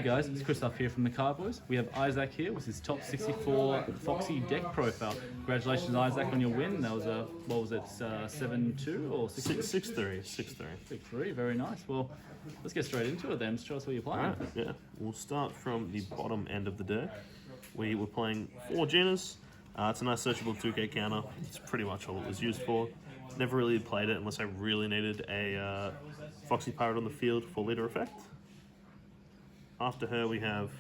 guys, it's Chris up here from the Card Boys. We have Isaac here with his top 64 Foxy deck profile. Congratulations, Isaac, on your win. That was a, what was it, 7-2 or 6-3? 6-3. 6-3, very nice. Well, let's get straight into it then. Just show us what you're playing. Alright, yeah. We'll start from the bottom end of the deck. We were playing 4 Genas. It's a nice searchable 2k counter. It's pretty much all it was used for. Never really played it unless I really needed a Foxy Pirate on the field for leader effect. After her, we have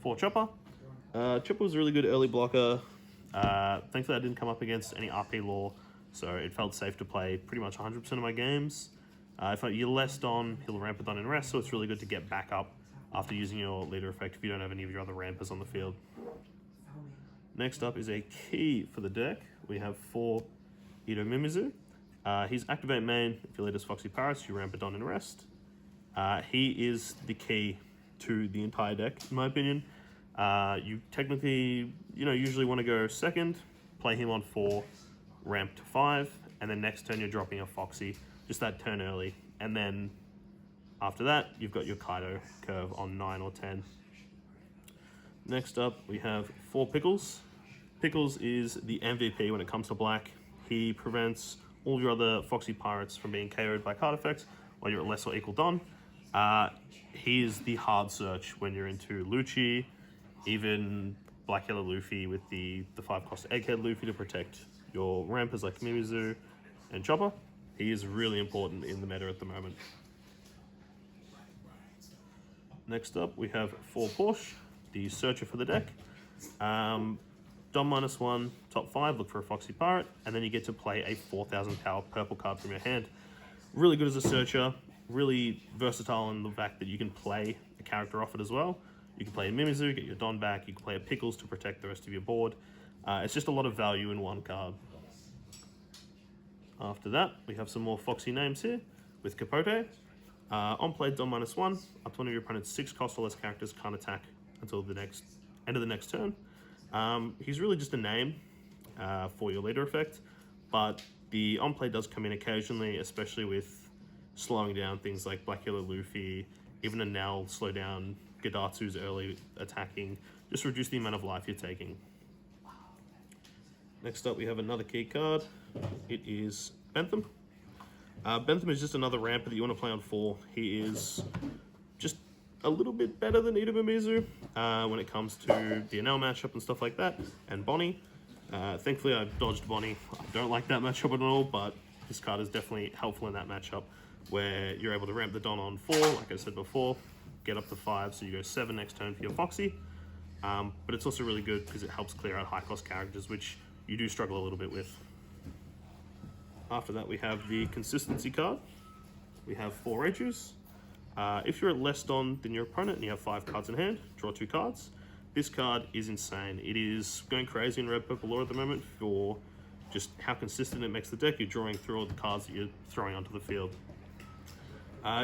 4 Chopper. Chopper was a really good early blocker. Thankfully, I didn't come up against any RP lore, so it felt safe to play pretty much 100% of my games. If you're less Don, he'll ramp it on in rest, so it's really good to get back up after using your leader effect if you don't have any of your other rampers on the field. Next up is a key for the deck. We have 4 Ito Mimizu. He's activate main. If your leader's Foxy Pirates, you ramp it on in rest. He is the key to the entire deck, in my opinion. You technically, usually want to go second, play him on 4, ramp to 5, and then next turn you're dropping a Foxy, just that turn early. And then after that, you've got your Kaido curve on 9 or 10. Next up, we have 4 Pickles. Pickles is the MVP when it comes to black. He prevents all your other Foxy Pirates from being KO'd by card effects while you're at less or equal Don. He is the hard search when you're into Lucci, even Black Yellow Luffy with the 5-cost Egghead Luffy to protect your rampers like Mimizu and Chopper. He is really important in the meta at the moment. Next up, we have 4 Porsche, the searcher for the deck. Dom -1, top 5, look for a Foxy Pirate, and then you get to play a 4,000 power purple card from your hand. Really good as a searcher, really versatile in the fact that you can play a character off it as well. You can play a Mimizu, get your Don back, you can play a Pickles to protect the rest of your board. It's just a lot of value in one card. After that, we have some more Foxy names here with Capote. On play, Dom -1, up to one of your opponent's 6 cost or less characters can't attack until the end of the next turn. He's really just a name for your leader effect, but the on-play does come in occasionally, especially with slowing down things like Black Yellow Luffy, even a Nell slow down Gadatsu's early attacking, just reduce the amount of life you're taking. Next up, we have another key card. It is Bentham. Bentham is just another ramper that you want to play on 4. He is just a little bit better than Ito Mimizu when it comes to the NL matchup and stuff like that, and Bonnie. Thankfully, I dodged Bonnie. I don't like that matchup at all, but this card is definitely helpful in that matchup where you're able to ramp the Don on 4, like I said before, get up to 5, so you go 7 next turn for your Foxy. But it's also really good because it helps clear out high-cost characters, which you do struggle a little bit with. After that, we have the consistency card. We have 4 Rachus. If you're at less Don than your opponent and you have 5 cards in hand, draw 2 cards. This card is insane. It is going crazy in Red Purple Lore at the moment for just how consistent it makes the deck. You're drawing through all the cards that you're throwing onto the field.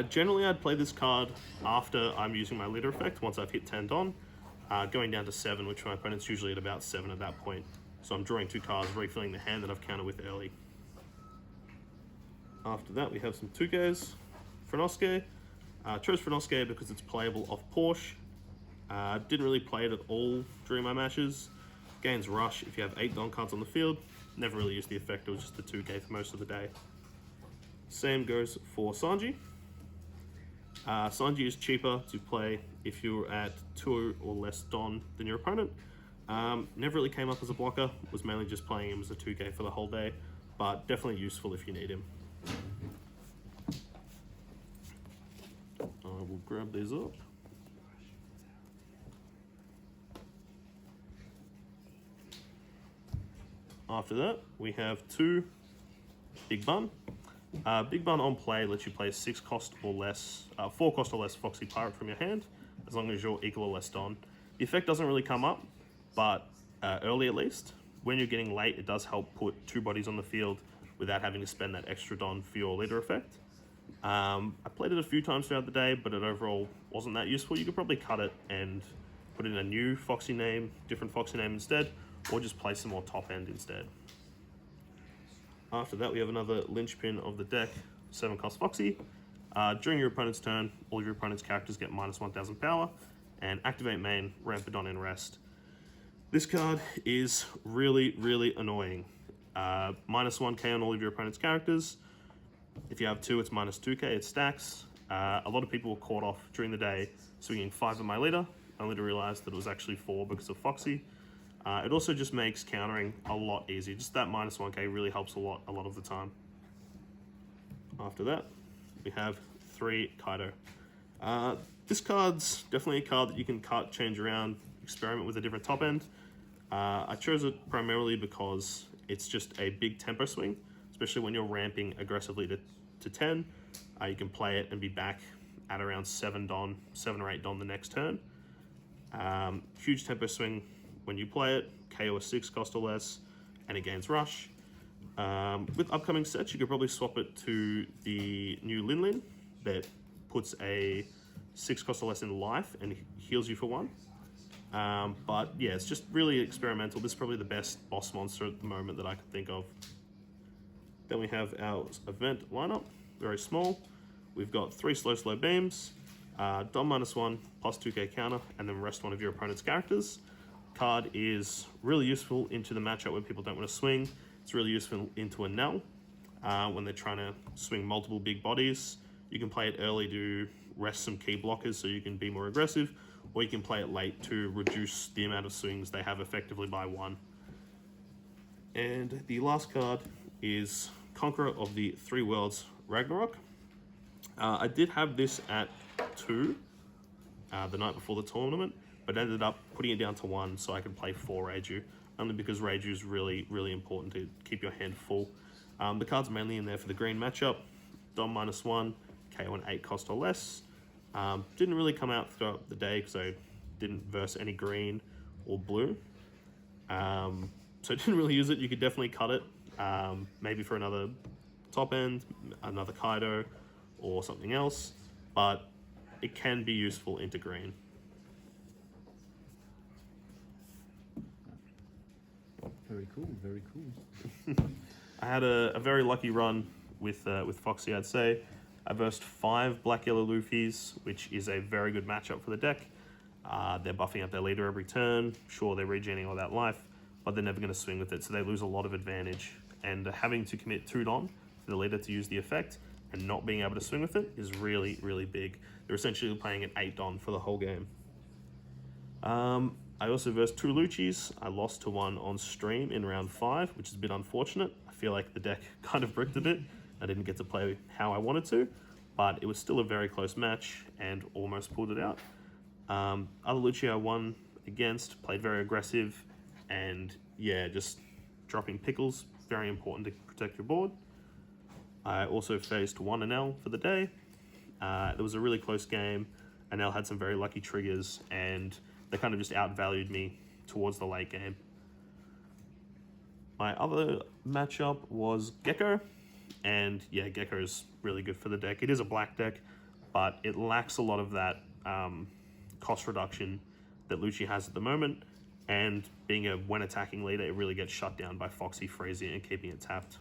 Generally, I'd play this card after I'm using my leader effect, once I've hit 10 Don, going down to 7, which my opponent's usually at about 7 at that point. So I'm drawing 2 cards, refilling the hand that I've countered with early. After that, we have some 2Ks. Frenosuke. Chose Frenosuke because it's playable off Porsche. Didn't really play it at all during my matches. Gains Rush if you have 8 Don cards on the field. Never really used the effect, it was just the 2K for most of the day. Same goes for Sanji. Sanji is cheaper to play if you're at 2 or less Don than your opponent. Never really came up as a blocker, was mainly just playing him as a 2K for the whole day, but definitely useful if you need him. I will grab these up. After that, we have 2 Big Bun. Big Bun on play lets you play 4 cost or less Foxy Pirate from your hand, as long as you're equal or less Don. The effect doesn't really come up, but early at least. When you're getting late, it does help put 2 bodies on the field without having to spend that extra Don for your leader effect. I played it a few times throughout the day, but it overall wasn't that useful. You could probably cut it and put in a new Foxy name, different Foxy name instead, or just play some more top end instead. After that, we have another linchpin of the deck, 7 cost Foxy. During your opponent's turn, all of your opponent's characters get -1000 power, and activate main, ramp it on in rest. This card is really, really annoying. -1k on all of your opponent's characters. If you have 2, it's -2k, it stacks. A lot of people were caught off during the day swinging 5 at my leader, only to realize that it was actually 4 because of Foxy. It also just makes countering a lot easier. Just that -1k really helps a lot of the time. After that, we have 3 Kaido. This card's definitely a card that you can cut, change around, experiment with a different top end. I chose it primarily because it's just a big tempo swing, especially when you're ramping aggressively to 10. You can play it and be back at around 7 or 8 Don the next turn. Huge tempo swing when you play it, KO a 6 cost or less, and it gains rush. With upcoming sets, you could probably swap it to the new Lin Lin that puts a 6 cost or less in life and heals you for 1. But yeah, it's just really experimental. This is probably the best boss monster at the moment that I can think of. Then we have our event lineup, very small. We've got 3 slow beams, Dom -1, +2k counter, and then rest one of your opponent's characters. Card is really useful into the matchup when people don't want to swing. It's really useful into a Nell when they're trying to swing multiple big bodies. You can play it early to rest some key blockers so you can be more aggressive, or you can play it late to reduce the amount of swings they have effectively by 1. And the last card is Conqueror of the 3 Worlds Ragnarok. I did have this at 2 the night before the tournament, but ended up putting it down to 1 so I could play 4 Reiju, only because Reiju is really, really important to keep your hand full. The card's mainly in there for the green matchup. Dom -1, KO an 8 cost or less. Didn't really come out throughout the day because I didn't verse any green or blue. So didn't really use it. You could definitely cut it, maybe for another top end, another Kaido, or something else, but it can be useful into green. Very cool, very cool. I had a very lucky run with Foxy, I'd say. I versed 5 Black Yellow Luffys, which is a very good matchup for the deck. They're buffing up their leader every turn. Sure, they're regenerating all that life, but they're never going to swing with it, so they lose a lot of advantage. And having to commit 2 Don for the leader to use the effect and not being able to swing with it is really, really big. They're essentially playing at 8 Don for the whole game. I also versed 2 Luccis. I lost to 1 on stream in round 5, which is a bit unfortunate. I feel like the deck kind of bricked a bit. I didn't get to play how I wanted to, but it was still a very close match and almost pulled it out. Other Lucci I won against, played very aggressive, and yeah, just dropping pickles, very important to protect your board. I also faced 1 Anel for the day. It was a really close game. Anel had some very lucky triggers, and they kind of just outvalued me towards the late game. My other matchup was Gecko, and yeah, Gecko is really good for the deck. It is a black deck, but it lacks a lot of that cost reduction that Lucci has at the moment, and being a when attacking leader, it really gets shut down by Foxy, Frazier, and keeping it tapped.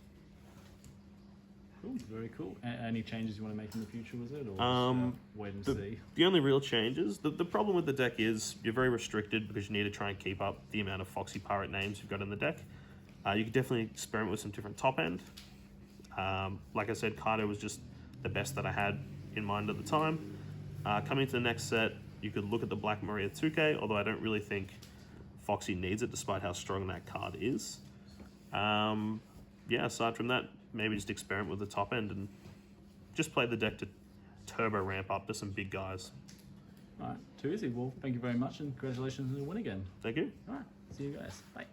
Cool, very cool. Any changes you want to make in the future, was it? Or wait and see? The only real changes, the problem with the deck is you're very restricted because you need to try and keep up the amount of Foxy Pirate names you've got in the deck. You could definitely experiment with some different top end. Like I said, Kaido was just the best that I had in mind at the time. Coming into the next set, you could look at the Black Maria 2K, although I don't really think Foxy needs it despite how strong that card is. Yeah, aside from that, maybe just experiment with the top end and just play the deck to turbo ramp up to some big guys. All right, too easy. Well, thank you very much and congratulations on the win again. Thank you. All right, see you guys. Bye.